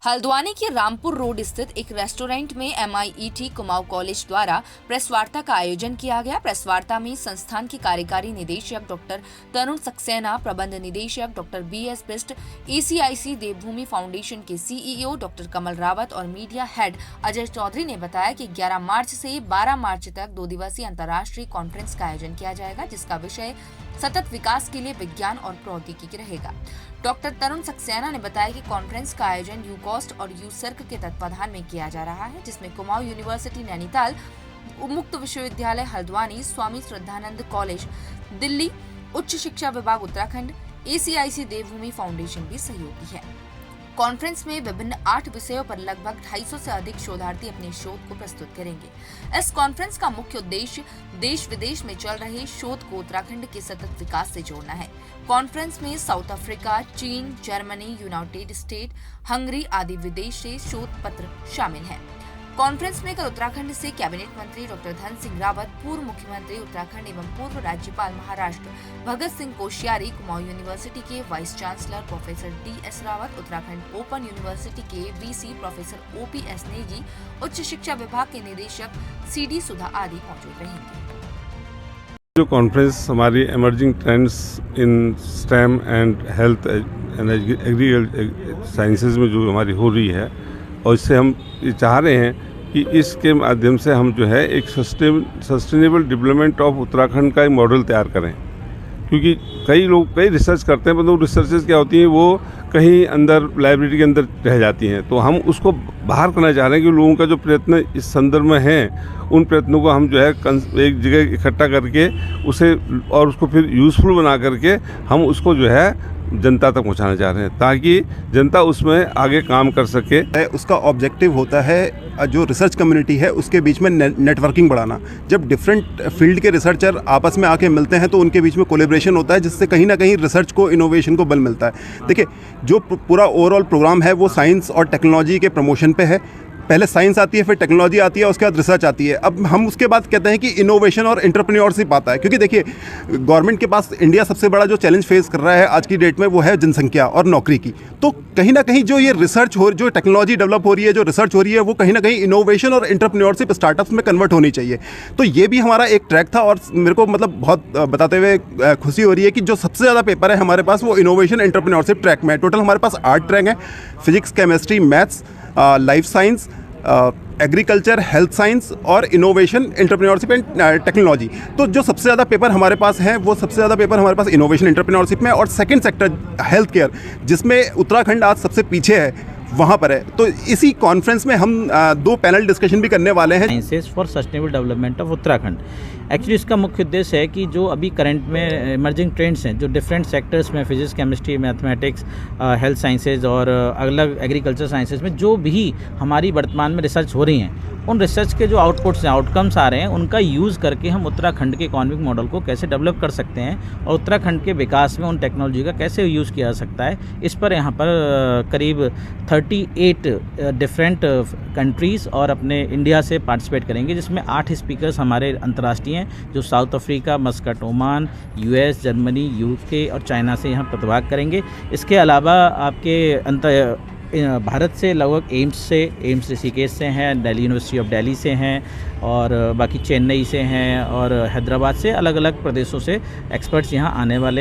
हल्द्वानी के रामपुर रोड स्थित एक रेस्टोरेंट में MIET कुमाऊं कॉलेज द्वारा प्रेस वार्ता का आयोजन किया गया। प्रेस वार्ता में संस्थान के कार्यकारी निदेशक डॉक्टर तरुण सक्सेना, प्रबंध निदेशक डॉक्टर BS बिष्ट, ECIC देवभूमि फाउंडेशन के CEO डॉक्टर कमल रावत और मीडिया हेड अजय चौधरी ने बताया कि 11 मार्च से 12 मार्च तक 2 दिवसीय अंतर्राष्ट्रीय कॉन्फ्रेंस का आयोजन किया जाएगा, जिसका विषय सतत विकास के लिए विज्ञान और प्रौद्योगिकी रहेगा। डॉक्टर तरुण सक्सेना ने बताया कि कॉन्फ्रेंस का आयोजन यूकॉस्ट और यूसर्क के तत्वाधान में किया जा रहा है, जिसमें कुमाऊं यूनिवर्सिटी नैनीताल, मुक्त विश्वविद्यालय हल्द्वानी, स्वामी श्रद्धानंद कॉलेज दिल्ली, उच्च शिक्षा विभाग उत्तराखंड, ECIC देवभूमि फाउंडेशन भी सहयोगी है। कॉन्फ्रेंस में विभिन्न 8 विषयों पर लगभग 250 से अधिक शोधार्थी अपने शोध को प्रस्तुत करेंगे। इस कॉन्फ्रेंस का मुख्य उद्देश्य देश विदेश में चल रहे शोध को उत्तराखंड के सतत विकास से जोड़ना है। कॉन्फ्रेंस में साउथ अफ्रीका, चीन, जर्मनी, यूनाइटेड स्टेट, हंगरी आदि विदेश से शोध पत्र शामिल हैं। कॉन्फ्रेंस में कल उत्तराखंड से कैबिनेट मंत्री डॉक्टर धन सिंह रावत, पूर्व मुख्यमंत्री उत्तराखंड एवं पूर्व राज्यपाल महाराष्ट्र भगत सिंह कोश्यारी, कुमाऊं यूनिवर्सिटी के vice chancellor professor DS Rawat, Uttarakhand open university के VC प्रोफेसर OPS नेगी, उच्च शिक्षा विभाग के निदेशक CD सुधा आदि मौजूद रहेंगे। जो कॉन्फ्रेंस हमारी emerging trends in STEM and health and agriculture sciences में जो हमारी हो रही है, और इससे हम ये चाह रहे हैं कि इसके माध्यम से हम जो है एक सस्टेनेबल डेवलपमेंट ऑफ उत्तराखंड का एक मॉडल तैयार करें। क्योंकि कई लोग कई रिसर्च करते हैं, मतलब रिसर्चेस क्या होती हैं, वो कहीं अंदर लाइब्रेरी के अंदर रह जाती हैं। तो हम उसको बाहर करना चाह रहे हैं कि लोगों का जो प्रयत्न इस संदर्भ में हैं, उन प्रयत्नों को हम जो है एक जगह इकट्ठा करके उसे और उसको फिर यूज़फुल बना करके हम उसको जो है जनता तक पहुंचाना चाह रहे हैं, ताकि जनता उसमें आगे काम कर सके। उसका ऑब्जेक्टिव होता है जो रिसर्च कम्युनिटी है उसके बीच में नेटवर्किंग बढ़ाना। जब डिफरेंट फील्ड के रिसर्चर आपस में आके मिलते हैं तो उनके बीच में कोलैबोरेशन होता है, जिससे कहीं ना कहीं रिसर्च को, इनोवेशन को बल मिलता है। देखिए, जो पूरा ओवरऑल प्रोग्राम है वो साइंस और टेक्नोलॉजी के प्रमोशन पे है। पहले साइंस आती है, फिर टेक्नोलॉजी आती है, उसके बाद रिसर्च आती है। अब हम उसके बाद कहते हैं कि इनोवेशन और एंटरप्रेन्योरशिप आता है, क्योंकि देखिए गवर्नमेंट के पास इंडिया सबसे बड़ा जो चैलेंज फेस कर रहा है आज की डेट में वो है जनसंख्या और नौकरी की। तो कहीं ना कहीं जो ये रिसर्च हो, जो टेक्नोलॉजी डेवलप हो रही है, जो रिसर्च हो रही है, वो कहीं ना कहीं इनोवेशन और एंटरप्रेन्योरशिप स्टार्टअप्स में कन्वर्ट होनी चाहिए। तो ये भी हमारा एक ट्रैक था, और मेरे को मतलब बहुत बताते हुए खुशी हो रही है कि जो सबसे ज़्यादा पेपर है हमारे पास वो इनोवेशन एंटरप्रेन्योरशिप ट्रैक में है। टोटल हमारे पास 8 ट्रैक हैं: physics, chemistry, maths, life science, agriculture, health science और इनोवेशन, एंटरप्रेन्योरशिप एंड टेक्नोलॉजी। तो जो सबसे ज़्यादा पेपर हमारे पास हैं वो सबसे ज़्यादा पेपर हमारे पास इनोवेशन एंटरप्रेन्योरशिप में, और सेकंड सेक्टर हेल्थ केयर, जिसमें उत्तराखंड आज सबसे पीछे है, वहाँ पर है। तो इसी कॉन्फ्रेंस में हम 2 पैनल डिस्कशन भी करने वाले हैं। Sciences for sustainable development of Uttarakhand. Actually इसका मुख्य उद्देश्य है कि जो अभी करंट में इमर्जिंग ट्रेंड्स हैं, जो डिफरेंट सेक्टर्स में physics, chemistry, mathematics, health sciences और अलग एग्रीकल्चर साइंसेज में जो भी हमारी वर्तमान में रिसर्च हो रही हैं, उन रिसर्च के जो आउटपुट्स हैं, आउटकम्स आ रहे हैं, उनका यूज़ करके हम उत्तराखंड के इकोनॉमिक मॉडल को कैसे डेवलप कर सकते हैं और उत्तराखंड के विकास में उन टेक्नोलॉजी का कैसे यूज़ किया जा सकता है। इस पर यहाँ पर करीब 38 डिफरेंट कंट्रीज़ और अपने इंडिया से पार्टिसिपेट करेंगे, जिसमें 8 स्पीकर्स हमारे अंतर्राष्ट्रीय हैं, जो south Africa, Muscat, Oman, US, Germany, UK और चाइना से यहाँ प्रतिभाग करेंगे। इसके अलावा आपके भारत से लगभग एम्स ऋषिकेश से हैं, दिल्ली यूनिवर्सिटी ऑफ दिल्ली से हैं, और बाकी चेन्नई से हैं और हैदराबाद से, अलग अलग प्रदेशों से एक्सपर्ट्स यहाँ आने वाले हैं।